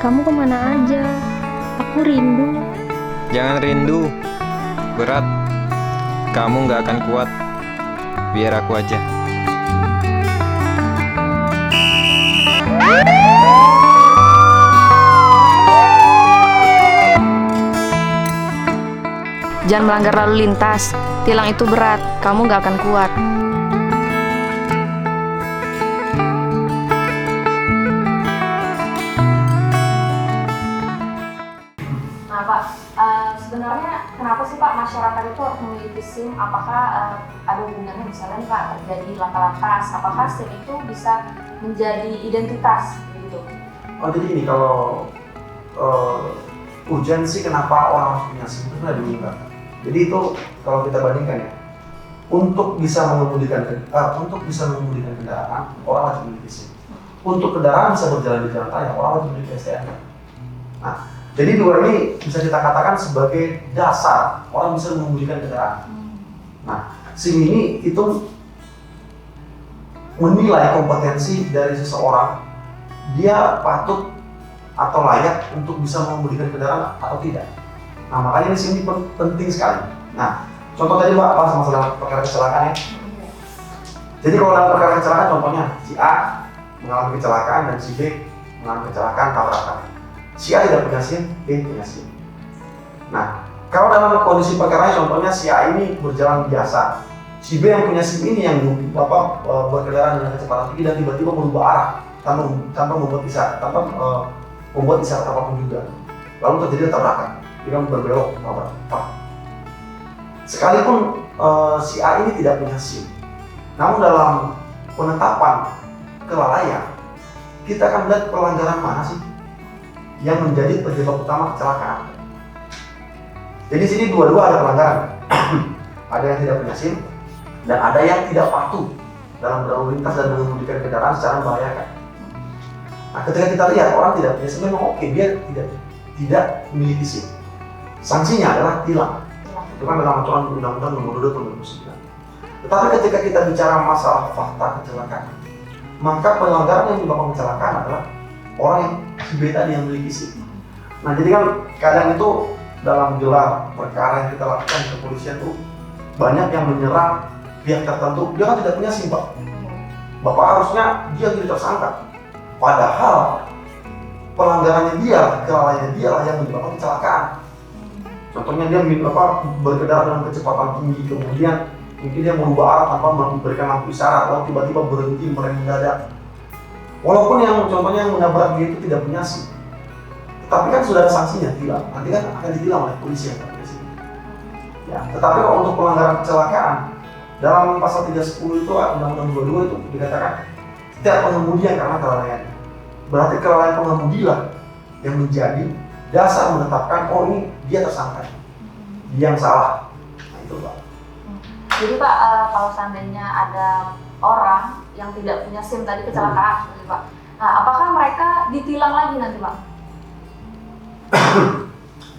kamu kemana aja? Aku rindu. Jangan rindu, berat. Kamu nggak akan kuat. Biar aku aja. Jangan melanggar lalu lintas. Tilang itu berat, kamu gak akan kuat. Nah Pak, sebenarnya kenapa sih Pak masyarakat itu harus memiliki SIM? Apakah ada hubungannya misalnya nih Pak terjadi laka lantas? Apakah SIM itu bisa menjadi identitas gitu? Oh jadi gini, kalau urgensi kenapa orang harus punya SIM itu sudah diubah. Jadi itu kalau kita bandingkan ya, untuk bisa mengemudikan kendaraan, orang wajib memiliki SIM. Untuk kendaraan bisa berjalan di jalan raya, orang wajib memiliki STNK. Nah, jadi dua ini bisa kita katakan sebagai dasar orang bisa mengemudikan kendaraan. Nah, SIM ini itu menilai kompetensi dari seseorang, dia patut atau layak untuk bisa mengemudikan kendaraan atau tidak. Nah, makanya di sini penting sekali. Nah, contoh tadi Pak, pas masalah perkara kecelakaan ya. Jadi kalau dalam perkara kecelakaan, contohnya si A mengalami kecelakaan dan si B mengalami kecelakaan tabrakan. Si A tidak punya SIM, B punya SIM. Nah, kalau dalam kondisi perkara contohnya si A ini berjalan biasa, si B yang punya SIM ini yang berkendara dengan kecepatan tinggi dan tiba-tiba merubah arah tanpa membuat isyarat apapun juga. Lalu terjadi tabrakan. Dia berbelok tabrak. Sekalipun si A ini tidak punya SIM, namun dalam penetapan kelalaian kita akan melihat pelanggaran mana sih yang menjadi penyebab utama kecelakaan. Jadi sini dua-dua ada pelanggaran. Ada yang tidak punya SIM dan ada yang tidak patuh dalam berlalu lintas dan mengemudikan kendaraan secara membahayakan. Nah, ketika kita lihat orang tidak punya SIM, memang oke, dia tidak memiliki SIM. Sanksinya adalah tilang. Itu kan dalam aturan Undang-Undang Nomor 2 Tahun 2009. Tetapi ketika kita bicara masalah fakta kecelakaan, maka pelanggaran yang menyebabkan kecelakaan adalah orang yang si B tadi yang memiliki SIM. Nah, jadi kan kadang itu dalam gelar perkara yang kita lakukan di kepolisian itu banyak yang menyerang pihak tertentu. Dia kan tidak punya SIM, Pak. Bapak harusnya dia jadi tersangka. Padahal pelanggarannya dia, kelalaiannya dia lah yang menyebabkan kecelakaan. Contohnya dia berkendara dengan kecepatan tinggi, kemudian mungkin dia merubah arah tanpa memberikan lampu isyarat, lalu tiba-tiba berhenti merem mendadak. Walaupun yang contohnya yang menabrak dia itu tidak punya SIM, tapi kan sudah ada sanksinya, tilang. Nanti kan akan ditilang oleh polisi yang punya SIM. Ya, tetapi kalau untuk pelanggaran kecelakaan dalam pasal 310 itu Undang-Undang 22 itu dikatakan setiap pengemudi yang karena kelalaian. Berarti kelalaian pengemudi lah yang menjadi dasar menetapkan ini dia tersangka, dia yang salah. Nah itu Pak. Jadi Pak, kalau seandainya ada orang yang tidak punya SIM tadi kecelakaan, Pak. Nah, apakah mereka ditilang lagi nanti Pak?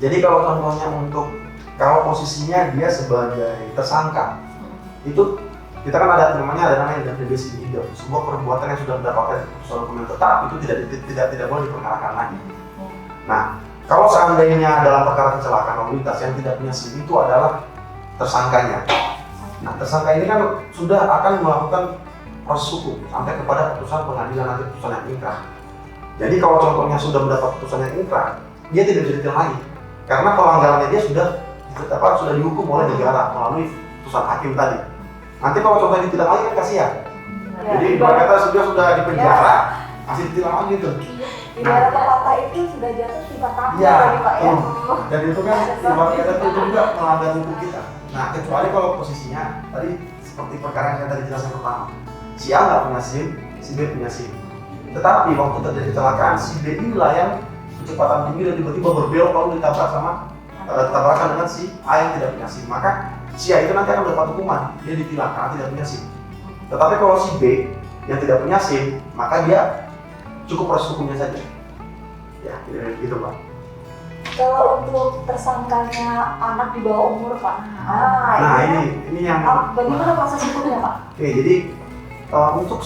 Jadi kalau contohnya kalau posisinya dia sebagai tersangka, itu kita kan ada namanya DBS Individu, sebuah perbuatan yang sudah mendapatkan putusan hukuman tetap itu tidak boleh diperkarakan lagi. Nah, kalau seandainya dalam perkara kecelakaan lalu lintas yang tidak punya SIM itu adalah tersangkanya. Nah, tersangka ini kan sudah akan melakukan proses hukum sampai kepada putusan pengadilan nanti, putusan yang inkrah. Jadi kalau contohnya sudah mendapat putusan yang inkrah, dia tidak bisa ditilang lagi karena pelanggarannya dia sudah dihukum oleh negara melalui putusan hakim tadi. Nanti kalau contohnya ditilang lagi kan kasihan. Jadi mereka sudah di penjara, masih ditilang lagi gitu. Ibarat pepatah itu sudah jatuh tiba takut Pak ya. Dan itu kan ibarat kata itu juga melanggar hukum kita. Nah, kecuali kalau posisinya tadi seperti perkara yang saya tadi jelaskan pertama, si A nggak punya SIM, si B punya SIM. Tetapi waktu terjadi kecelakaan, si B inilah yang kecepatan tinggi dan tiba-tiba berbelok lalu tabrakan dengan si A yang tidak punya SIM. Maka si A itu nanti akan mendapat hukuman, dia ditilang karena tidak punya SIM. Tetapi kalau si B yang tidak punya SIM, maka dia cukup proses hukumnya saja. Ya, gitu Pak. Kalau untuk tersangkanya anak di bawah umur Pak. Ini yang bagaimana proses hukumnya Pak? Oke, jadi untuk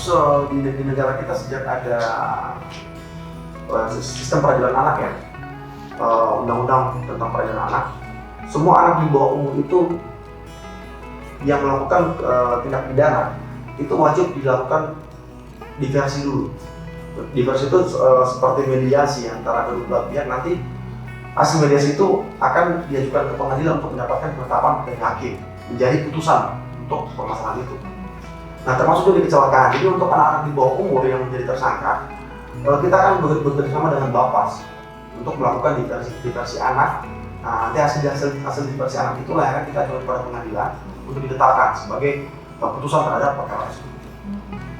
di negara kita sejak ada sistem peradilan anak ya, undang-undang tentang peradilan anak, semua anak di bawah umur itu yang melakukan tindak pidana itu wajib dilakukan diversi dulu. Diversi itu seperti mediasi antara kedua belah pihak. Nanti hasil mediasi itu akan diajukan ke pengadilan untuk mendapatkan penetapan dari hakim menjadi putusan untuk permasalahan itu. Nah, termasuk juga di kecelakaan. Jadi untuk anak-anak di bawah umur yang menjadi tersangka, kita akan bekerjasama dengan Bapas untuk melakukan diversi anak. Nah, nanti hasil diversi anak itulah yang akan kita ajukan kepada pengadilan untuk ditetapkan sebagai putusan terhadap perkara tersebut.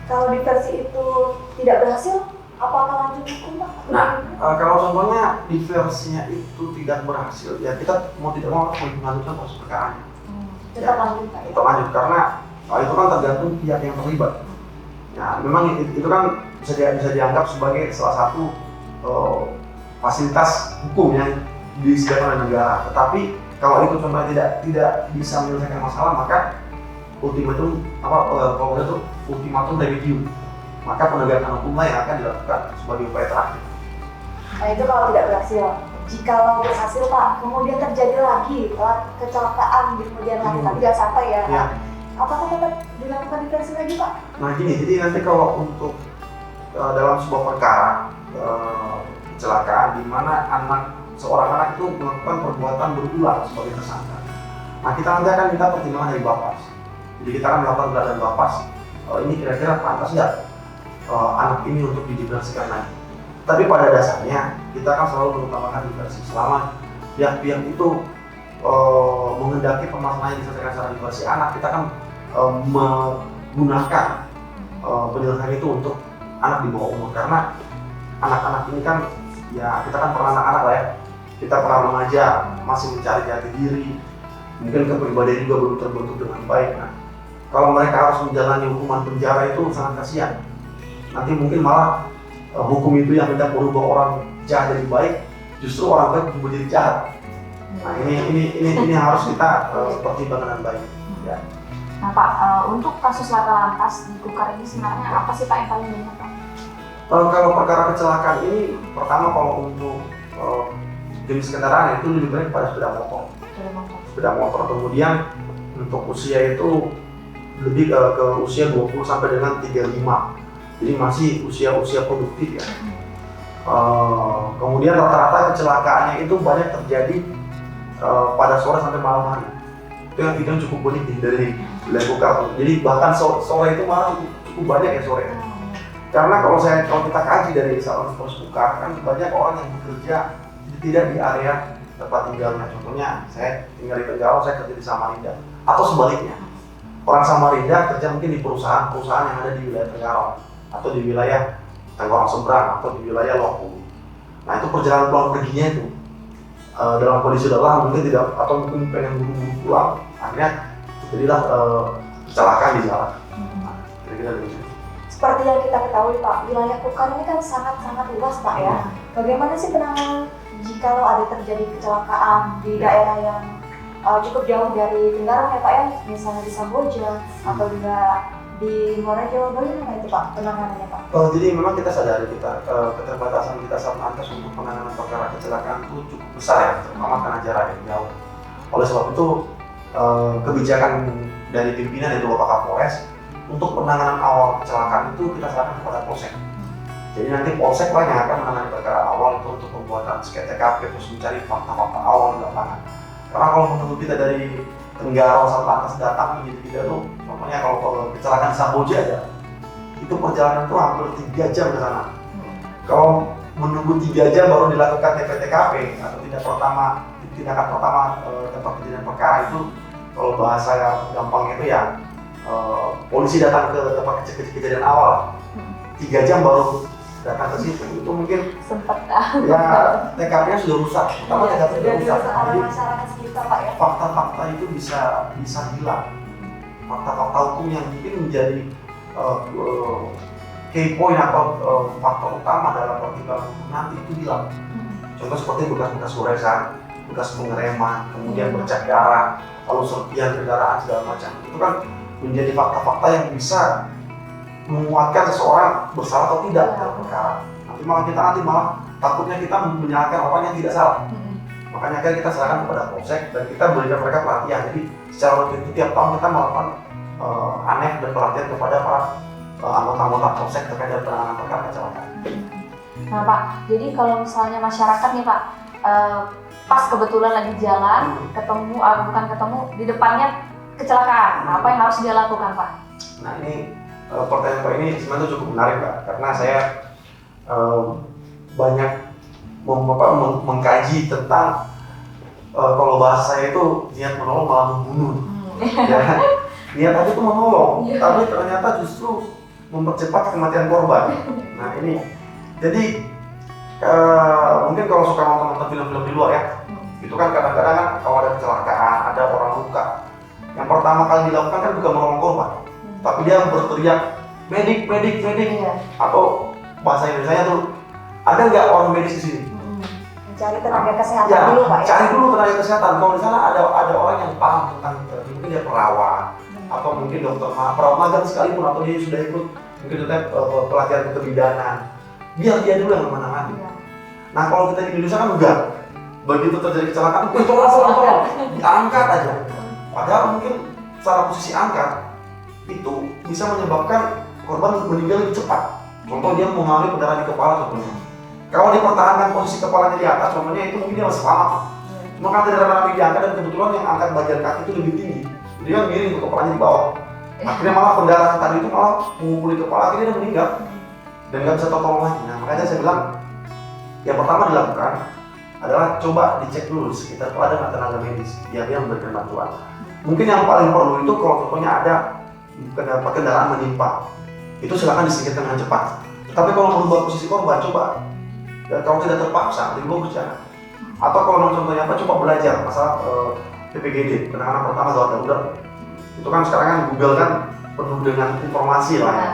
Kalau diversi itu tidak berhasil, apakah lanjut hukum Pak? Nah, kalau contohnya diversinya itu tidak berhasil, ya kita mau tidak mau harus melanjutkan proses perkaranya. Tetap lanjut Pak? Tetap lanjut, karena itu kan tergantung pihak yang terlibat. Nah, memang itu kan bisa dianggap sebagai salah satu fasilitas hukum yang disediakan oleh negara. Tetapi kalau itu contohnya tidak bisa menyelesaikan masalah, maka ultimatum remedium, maka penegakan hukumlah yang akan dilakukan sebagai upaya terakhir. Nah itu kalau tidak berhasil. Jikalau berhasil Pak, kemudian terjadi lagi kecelakaan di kemudian hari, tapi jangan sampai ya. Ya. Apakah tetap dilakukan diversi lagi Pak? Nah gini, jadi nanti kalau untuk dalam sebuah perkara kecelakaan di mana seorang anak itu melakukan perbuatan berulang sebagai tersangka, nah kita nanti akan minta pertimbangan dari Bapas. Jadi kita akan melakukan gelar Bapas, ini kira-kira pantas nggak anak ini untuk didiversikan lagi. Tapi pada dasarnya kita akan selalu mengutamakan diversi selama pihak-pihak itu menghendaki permasalahan yang diselesaikan secara diversi anak, kita akan menggunakan penyelesaian itu untuk anak di bawah umur, karena anak-anak ini kan ya kita kan pernah anak-anak lah ya, kita pernah remaja, masih mencari jati diri, mungkin kepribadian juga belum terbentuk dengan baik. Nah, kalau mereka harus menjalani hukuman penjara itu sangat kasihan. Nanti mungkin malah hukum itu yang hendak merubah orang jahat jadi baik, justru orang baik berubah jadi jahat. Nah ini harus kita pertimbangkan dengan baik. Ya. Nah Pak, untuk kasus laka lantas di Kukar ini sebenarnya apa sih Pak yang paling banyak Pak? Kalau perkara kecelakaan ini, pertama kalau untuk jenis kendaraan itu lebih banyak pada sepeda motor. Sepeda motor. Kemudian untuk usia itu lebih ke usia 20 sampai dengan 35. Jadi masih usia produktif ya. Kemudian rata-rata kecelakaannya itu banyak terjadi pada sore sampai malam hari. Itu yang cukup unik dari wilayah Kukar. Jadi bahkan sore itu malah cukup banyak ya sore. Karena kalau kita kaji dari Satuan Polres Kukar, kan banyak orang yang bekerja tidak di area tempat tinggalnya. Contohnya saya tinggal di Tenggarong, saya kerja di Samarinda, atau sebaliknya. Orang Samarinda kerja mungkin di perusahaan-perusahaan yang ada di wilayah Tenggarong, atau di wilayah Tenggarong Seberang, atau di wilayah Loku. Nah itu perjalanan pulang perginya itu dalam kondisi lelah mungkin tidak, atau mungkin pengen buru-buru pulang, akhirnya terjadilah kecelakaan di jalan. Nah, kira-kira begitu. Seperti yang kita ketahui Pak, wilayah Kukar ini kan sangat-sangat luas Pak ya. Bagaimana sih penanganan jikalau ada terjadi kecelakaan di daerah yang cukup jauh dari Tenggarong ya Pak ya, misalnya di Samboja atau juga di Muarajo, bagaimana itu Pak penanganannya Pak? Jadi memang kita sadari keterbatasan kita Satlantas untuk penanganan perkara kecelakaan itu cukup besar ya, terutama karena jarak yang jauh. Oleh sebab itu kebijakan dari pimpinan yaitu Bapak Kapolres untuk penanganan awal kecelakaan itu kita serahkan kepada Polsek. Jadi nanti Polsek lah yang akan menangani perkara awal itu untuk pembuatan sket TKP, terus mencari fakta-fakta awal di lapangan. Karena kalau menurut kita dari Tenggarong Satlantas datang menjadi kita tuh, contohnya kalau kecelakaan di Samboja aja, itu perjalanan itu hampir 3 jam ke sana. Kalau menunggu 3 jam baru dilakukan TPTKP atau tindakan pertama tempat kejadian perkara itu, kalau bahasa yang gampang itu ya polisi datang ke tempat kejadian awal 3 jam baru datang ke situ, itu mungkin sempat ya TKP-nya sudah rusak, pertama TKP sudah rusak. Jadi masyarakat sekitar Pak ya. fakta-fakta itu bisa hilang, fakta-fakta hukum yang mungkin menjadi key point atau faktor utama dalam pertimbangan hukum nanti itu hilang. Contoh seperti bekas-bekas goresan, bekas pengereman, kemudian bercak darah, lalu serpihan kendaraan segala macam, itu kan menjadi fakta-fakta yang bisa menguatkan seseorang bersalah atau tidak dalam perkara. Nah, malah kita nanti malah takutnya kita menyalahkan orang yang tidak salah. Makanya kan kita serahkan kepada polsek dan kita berikan mereka pelatihan. Jadi secara rutin itu tiap tahun kita melakukan aneh dan pelatihan kepada para anggota-anggota polsek terkait dengan penanganan perkara kecelakaan. Nah Pak, jadi kalau misalnya masyarakat nih Pak, pas kebetulan lagi jalan, bukan ketemu, di depannya kecelakaan, apa yang harus dia lakukan Pak? Nah ini pertanyaan Pak ini sebenarnya cukup menarik Pak, karena saya banyak mengkaji tentang kalau bahasa saya itu niat menolong malah membunuh. Ya, niat tadi itu menolong, tapi ternyata justru mempercepat kematian korban. Nah ini, jadi mungkin kalau suka nonton film-film di luar ya, itu kan kadang-kadang kan kalau ada kecelakaan, ada orang luka, yang pertama kali dilakukan kan bukan menolong korban, tapi dia berteriak medik, atau bahasa Indonesia tuh ada nggak orang medis di sini? Cari tenaga kesehatan dulu Pak ya? Cari dulu tenaga kesehatan. Kalau di sana ada orang yang paham tentang mungkin dia perawat atau mungkin dokter perawat magang sekalipun atau dia sudah ikut mungkin pelatihan kebidanan, biar dia dulu yang menangani. Nah kalau kita di Indonesia kan enggak, begitu terjadi kecelakaan, tolong, diangkat aja. Padahal mungkin secara posisi angkat itu bisa menyebabkan korban meninggal lebih cepat. Contoh dia mengalami pendarahan di kepala contohnya. Kalau dipertahankan posisi kepalanya di atas, contohnya itu mungkin dia masih selamat. Cuma karena tidak rame diangkat dan kebetulan yang angkat bagian kaki itu lebih tinggi, dia kan miring ke kepalanya di bawah. Akhirnya malah pendarahan tadi itu malah mengumpuli kepala, akhirnya dia meninggal dan nggak bisa tertolong lagi. Nah makanya saya bilang, yang pertama dilakukan adalah coba dicek dulu di sekitar kalau ada nggak tenaga medis, biar dia memberikan bantuan. Mungkin yang paling perlu itu kalau contohnya ada kendaraan menimpa, itu silakan disingkirkan dengan cepat. Tapi kalau merubah posisi korban, coba. Dan kalau tidak terpaksa, lebih bagus jangan. Atau kalau contohnya apa, coba belajar masalah PPGD, penanganan pertama gawat darurat. Itu kan sekarang kan Google kan penuh dengan informasi lah ya.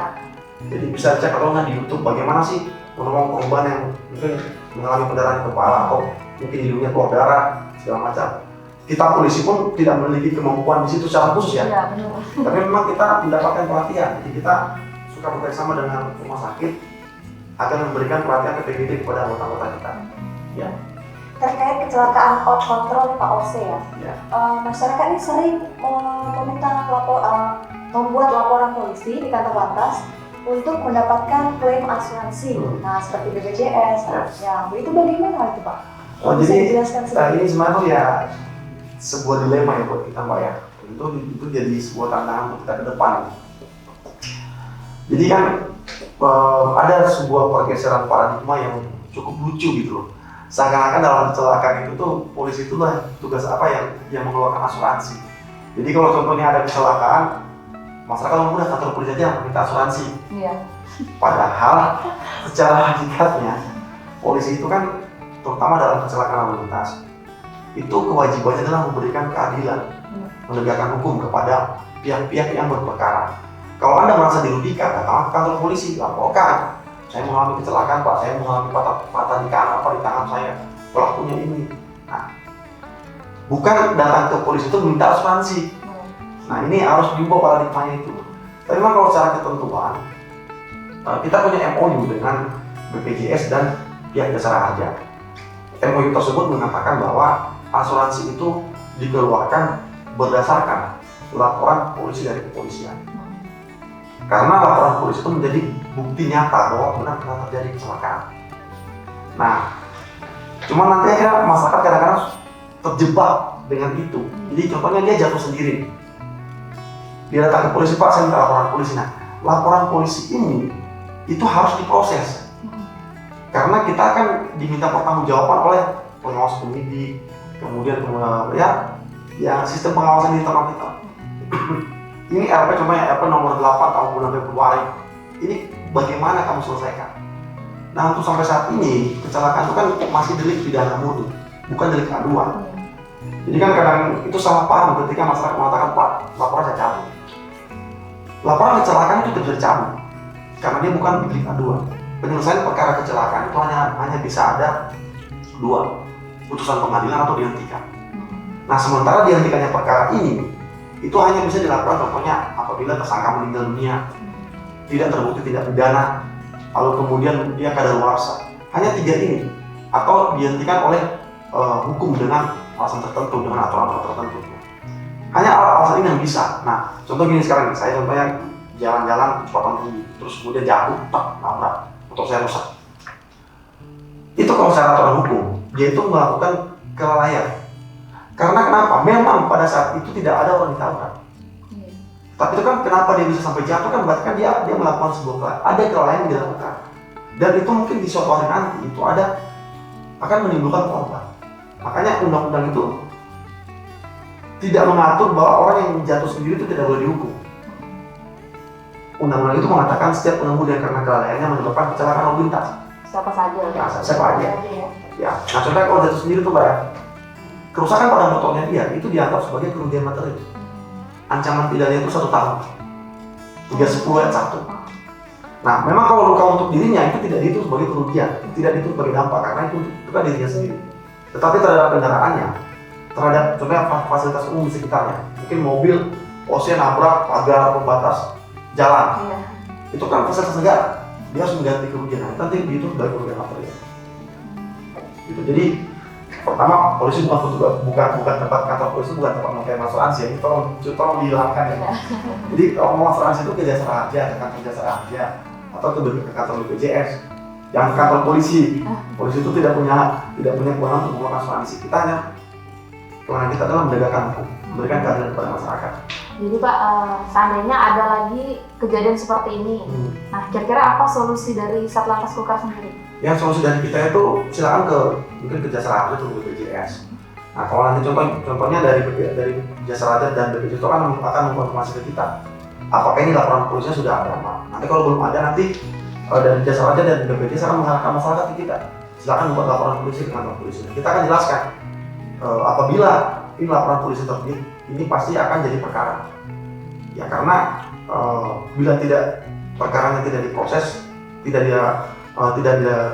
Jadi bisa cek atau nggak di YouTube bagaimana sih menolong korban yang mungkin mengalami pendarahan di kepala atau mungkin hidungnya keluar darah segala macam. Kita polisi pun tidak memiliki kemampuan di situ secara khusus ya. Tapi memang kita mendapatkan pelatihan. Jadi kita suka bekerjasama dengan rumah sakit akan memberikan pelatihan PPGD kepada anggota-anggota kita. Ya. Terkait kecelakaan out control Pak OC ya. Masyarakat ini sering membuat laporan polisi di kantor lantas untuk mendapatkan klaim asuransi. Nah seperti BPJS, ya itu bagaimana itu Pak? Bisa dijelaskan sedikit? Ini sebenarnya ya sebuah dilema ya buat kita Pak ya. Itu jadi sebuah tantangan untuk kita ke depan. Jadi kan ada sebuah pergeseran paradigma yang cukup lucu gitu loh. Seakan-akan dalam kecelakaan itu tuh polisi itulah tugas apa yang mengeluarkan asuransi. Jadi kalau contohnya ada kecelakaan, masyarakat mudah kantor polisi aja minta asuransi. Padahal secara hakikatnya polisi itu kan terutama dalam kecelakaan lalu lintas itu kewajibannya adalah memberikan keadilan, menegakkan hukum kepada pihak-pihak yang berperkara. Kalau Anda merasa dirugikan, datang ke kantor polisi, laporkan. Saya mengalami kecelakaan Pak, saya mengalami patah di kanan di tangan saya, pelakunya ini. Nah, bukan datang ke polisi itu minta asuransi. Nah ini harus diubah paradigmanya itu. Tapi memang kalau secara ketentuan, kita punya MOU dengan BPJS dan pihak jasara harja. MOU tersebut mengatakan bahwa asuransi itu dikeluarkan berdasarkan laporan polisi dari kepolisian. Karena laporan polisi itu menjadi bukti nyata bahwa benar pernah terjadi kecelakaan. Nah, cuma nanti akhirnya masyarakat kadang-kadang terjebak dengan itu. Jadi contohnya dia jatuh sendiri. Dia datang ke polisi, Pak saya minta laporan polisi. Nah, laporan polisi ini itu harus diproses. Karena kita akan diminta pertanggungjawaban oleh pengawas penyidik, kemudian ya sistem pengawasan di internal kita. Ini RP contohnya RP nomor 8 tahun bulan Februari. Ini bagaimana kamu selesaikan? Nah untuk sampai saat ini kecelakaan itu kan masih delik pidana murni, bukan delik aduan. Jadi kan kadang itu salah paham ketika masyarakat mengatakan Pak laporan saya cabut. Laporan kecelakaan itu tidak bisa dicabut karena dia bukan delik aduan. Penyelesaian perkara kecelakaan itu hanya bisa ada dua, putusan pengadilan atau dihentikan. Nah sementara dihentikannya perkara ini itu hanya bisa dilakukan contohnya apabila tersangka meninggal dunia, tidak terbukti tidak pidana, lalu kemudian dia kadaluarsa. Hanya 3 ini, atau dihentikan oleh hukum dengan alasan tertentu, dengan aturan tertentu. Hanya alasan ini yang bisa. Nah, contoh gini sekarang, saya contohnya jalan-jalan kecepatan tinggi, terus kemudian jatuh, nabrak, motor saya rusak. Itu kalau secara aturan hukum, dia itu melakukan kelalaian. Karena kenapa? Memang pada saat itu tidak ada orang ditabrak. Tapi itu kan kenapa dia bisa sampai jatuh kan berarti kan dia melakukan sebuah kelalaian yang dilakukan. Dan itu mungkin di suatu hari nanti itu akan menimbulkan korban. Makanya undang-undang itu tidak mengatur bahwa orang yang jatuh sendiri itu tidak boleh dihukum. Undang-undang itu mengatakan setiap pengemudi yang karena kelalaiannya menyebabkan kecelakaan lalu lintas. Siapa saja? Nah, siapa aja. Ya, nah contohnya kalau jatuh sendiri itu Mbak, kerusakan pada motornya dia itu dianggap sebagai kerugian materi. Ancaman pidananya itu 1 tahun. 310 ayat 1. Nah, memang kalau luka untuk dirinya itu tidak dihitung sebagai kerugian, tidak dihitung sebagai dampak karena itu kan dirinya sendiri. Tetapi terhadap kendaraannya, terhadap contohnya fasilitas umum di sekitarnya, mungkin mobil, nabrak pagar pembatas jalan, itu kan fasilitas negara, dia harus mengganti kerugian. Nah, nanti dihitung sebagai kerugian materi. Gitu. Jadi pertama, polisi bukan tempat kantor polisi, bukan tempat mengklaim asuransi. Ini tolong dihilangkan ya. Jadi kalau mau asuransi itu ke jasa raja, ke kantor jasa raja, atau ke kantor BPJS. Yang kantor polisi itu tidak punya kewenangan untuk membuat asuransi. Kita hanya kewenangan kita adalah menegakkan hukum, memberikan keadilan kepada masyarakat. Jadi Pak, seandainya ada lagi kejadian seperti ini, nah kira-kira apa solusi dari Satlantas Kulkar sendiri? Yang solusi dari kita itu silakan mungkin ke jasa raja atau BPJS. Nah kalau nanti contohnya dari jasa raja dan BPJS itu akan mengonfirmasi ke kita apakah ini laporan polisinya sudah ada. Nanti kalau belum ada nanti dari jasa raja dan BPJS akan mengarahkan masyarakat ke kita. Silakan membuat laporan polisi ke kantor polisi. Kita akan jelaskan apabila ini laporan polisi terbit, ini pasti akan jadi perkara. Ya karena bila perkaranya tidak diproses, tidak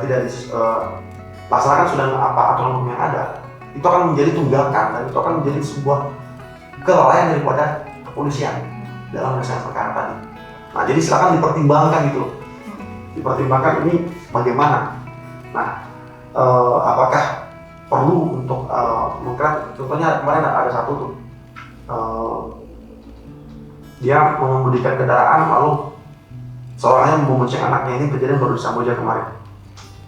dilaksanakan sudah apa aturan hukum yang ada, itu akan menjadi tunggakan dan itu akan menjadi sebuah kelalaian daripada kepolisian dalam menyelesaikan perkara tadi. Nah jadi silakan dipertimbangkan gitu, dipertimbangkan ini bagaimana. Nah apakah perlu untuk mengkrat, contohnya kemarin ada satu tuh dia mengemudikan kendaraan lalu seorang ayah membonceng anaknya. Ini kejadian baru di Samboja kemarin.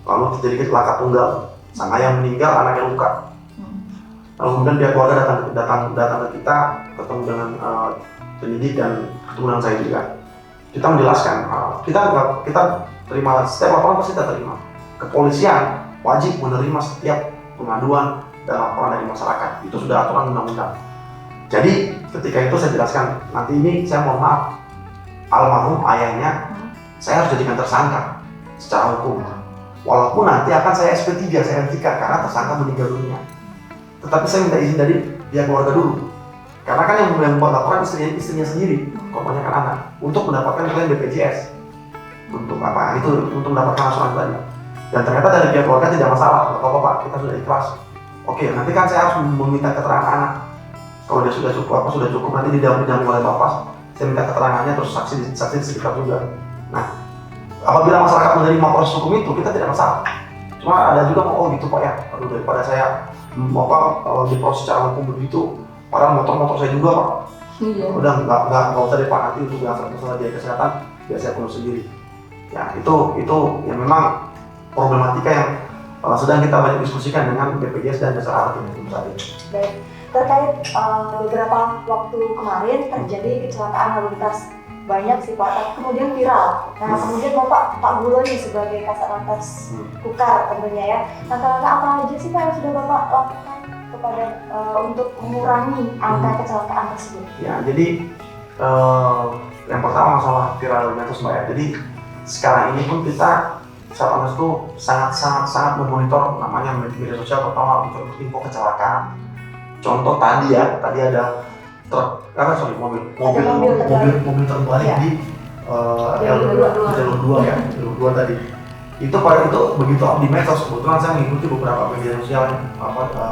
Lalu terjadi laka tunggal, sang ayah meninggal, anaknya luka. Lalu kemudian pihak keluarga datang ke kita, ketemu dengan penyidik dan ketemu dengan saya juga. Kita menjelaskan, kita terima setiap laporan pasti kita terima. Kepolisian wajib menerima setiap pengaduan dan laporan dari masyarakat. Itu sudah aturan undang-undang. Jadi ketika itu saya jelaskan, nanti ini saya mohon maaf, almarhum ayahnya saya harus jadikan tersangka secara hukum. Walaupun nanti akan saya SP3, saya hentikan karena tersangka meninggal dunia. Tetapi saya minta izin dari pihak keluarga dulu. Karena kan yang membuat laporan istrinya sendiri, korbannya kan anak, untuk mendapatkan klaim BPJS. Untuk apa? Itu untuk mendapatkan asuransi tadi. Dan ternyata dari pihak keluarga tidak masalah, nggak apa-apa Pak, kita sudah ikhlas. Oke, nanti kan saya harus meminta keterangan anak. Kalau dia sudah cukup, nanti didampingi oleh bapak, saya minta keterangannya, terus saksi di sekitar juga. Nah, apabila masyarakat menerima proses hukum itu, kita tidak masalah. Cuma ada juga gitu Pak ya, daripada saya diproses secara hukum begitu, padahal motor saya juga Pak. Iya. Udah nggak usah deh Pak, nanti untuk masalah biaya kesehatan biar saya urus sendiri. Ya itu yang memang problematika yang sedang kita banyak diskusikan dengan BPJS dan jasa raja itu tadi. Baik, terkait beberapa waktu kemarin terjadi kecelakaan lalu lintas banyak sih Pak, tapi kemudian viral. Nah kemudian Pak Gulo nih sebagai Kasatlantas Kulkar tentunya ya, langkah-langkah apa aja sih Pak yang sudah Bapak lakukan kepada untuk mengurangi angka kecelakaan tersebut? Ya jadi yang pertama masalah viral itu Mbak ya. Jadi sekarang ini pun kita Satlantas itu sangat memonitor namanya media sosial, pertama untuk info kecelakaan. Contoh tadi ada mobil terbalik ya. di jalur 2 ya, jalur 2 tadi. Itu begitu up di medsos, kebetulan saya mengikuti beberapa media sosial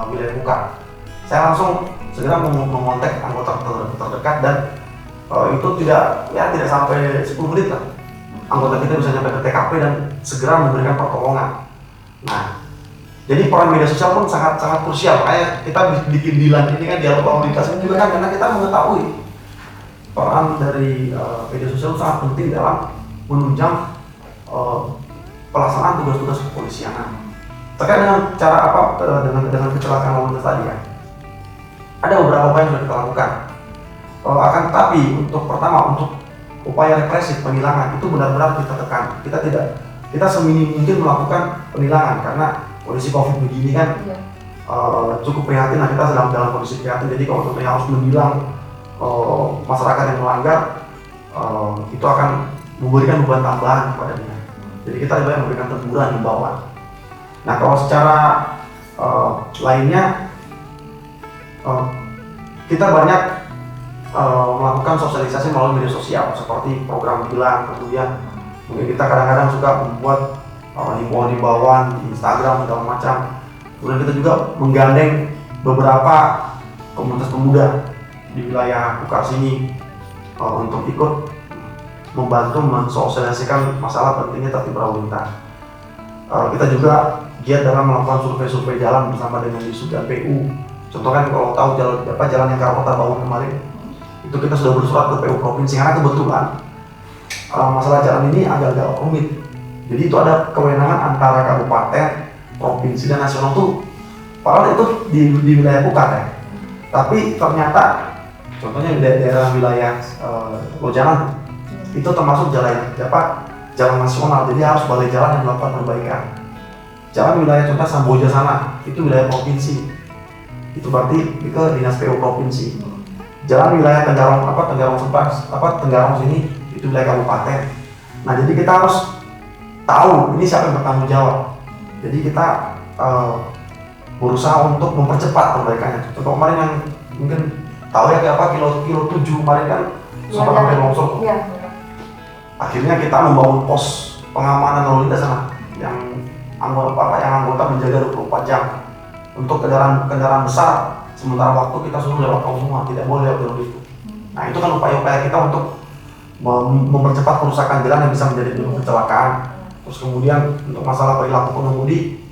wilayah Kulkar. Saya langsung segera mengontak anggota terdekat dan itu tidak sampai 10 menit lah. anggota kita bisa sampai ke TKP dan segera memberikan pertolongan. Nah, jadi peran media sosial pun sangat krusial. Kayak kita bikin Dilan ini kan, dialog lalu lintas ini juga kan, karena kita mengetahui peran dari media sosial sangat penting dalam menunjang pelaksanaan tugas-tugas kepolisian. Terkait dengan cara apa dengan kecelakaan lalu lintas tadi ya, ada beberapa upaya yang sudah kita lakukan. Akan tetapi untuk pertama, untuk upaya represif penilangan itu benar-benar kita tekan. Kita seminim mungkin melakukan penilangan karena kondisi COVID begini kan cukup prihatin. Nah, kita sedang dalam kondisi prihatin. Jadi kalau contohnya harus menilang masyarakat yang melanggar, itu akan memberikan beban tambahan kepada dia. Jadi kita lebih baik memberikan teguran, himbauan. Nah, kalau secara lainnya kita banyak melakukan sosialisasi melalui media sosial seperti program Dilan, kemudian mungkin kita kadang-kadang suka membuat himbauan-himbauan di Instagram segala macam. Kemudian kita juga menggandeng beberapa komunitas pemuda di wilayah Kukar sini untuk ikut membantu mensosialisasikan masalah pentingnya tertib berlalu lintas. Kita juga giat dalam melakukan survei-survei jalan bersama dengan Disub dan PU. Contoh kan kalau tahu jalan yang Karpota bangun kemarin, itu kita sudah bersurat ke PU provinsi karena kebetulan masalah jalan ini agak-agak rumit. Jadi itu ada kewenangan antara kabupaten, provinsi dan nasional tuh. Padahal itu di wilayah Kukar ya. Tapi ternyata contohnya di daerah wilayah Lojangan itu termasuk jalan nasional. Jadi harus balai jalan yang melakukan perbaikan. Jalan wilayah contoh Samboja sana itu wilayah provinsi. Itu berarti ke dinas PU provinsi. Jalan wilayah Tenggarong sini itu wilayah kabupaten. Nah, jadi kita harus tahu ini siapa yang bertanggung jawab. Jadi kita berusaha untuk mempercepat perbaikannya. Contoh kemarin yang mungkin tahu ya kayak apa kilo 7 kemarin kan sempat hampir longsor. Iya. Akhirnya kita membangun pos pengamanan lalu lintas sana yang anggota menjaga 24 jam untuk kendaraan besar. Sementara waktu kita suruh lewat tol semua, tidak boleh lewat jalur itu. Nah, itu kan upaya-upaya kita untuk mempercepat kerusakan jalan yang bisa menjadi penyebab kecelakaan. Terus kemudian untuk masalah perilaku pengemudi,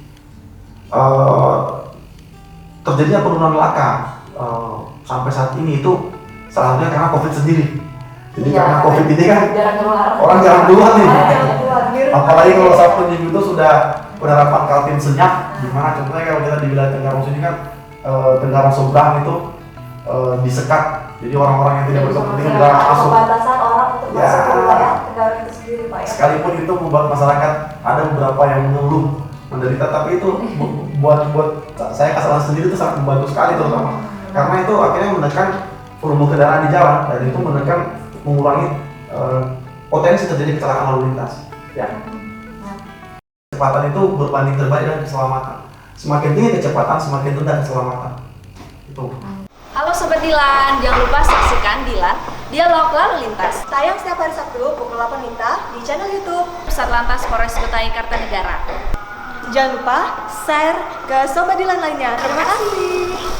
terjadinya penurunan laka sampai saat ini itu salah satunya karena COVID sendiri. Jadi karena COVID ini kan orang jarang keluar nih. Apalagi kalau Sabtu Minggu itu sudah penerapan Kaltim senyap, di mana contohnya kalau kita di wilayah Tenggarong sini kan Tenggarong seberang itu disekat. Jadi orang-orang yang tidak berkepentingan dilarang masuk. Pembatasan orang untuk masuk ke wilayah Tenggarong itu sendiri, Pak ya. Sekalipun itu membuat masyarakat ada beberapa yang mengeluh, menderita, tapi itu buat saya kesalahan sendiri itu sangat membantu sekali terutama. Karena itu akhirnya menekan volume kendaraan di jalan dan itu mengurangi potensi terjadi kecelakaan lalu lintas. Ya. Kecepatan itu berbanding terbalik dengan keselamatan. Semakin tinggi kecepatan, semakin rendah keselamatan. Itu. Halo Sobat Dilan, jangan lupa saksikan Dilan Dialog Lalu Lintas. Tayang setiap hari Sabtu pukul 8 WITA di channel YouTube Satlantas Polres Kutai Kartanegara. Jangan lupa share ke Sobat Dilan lainnya. Terima kasih.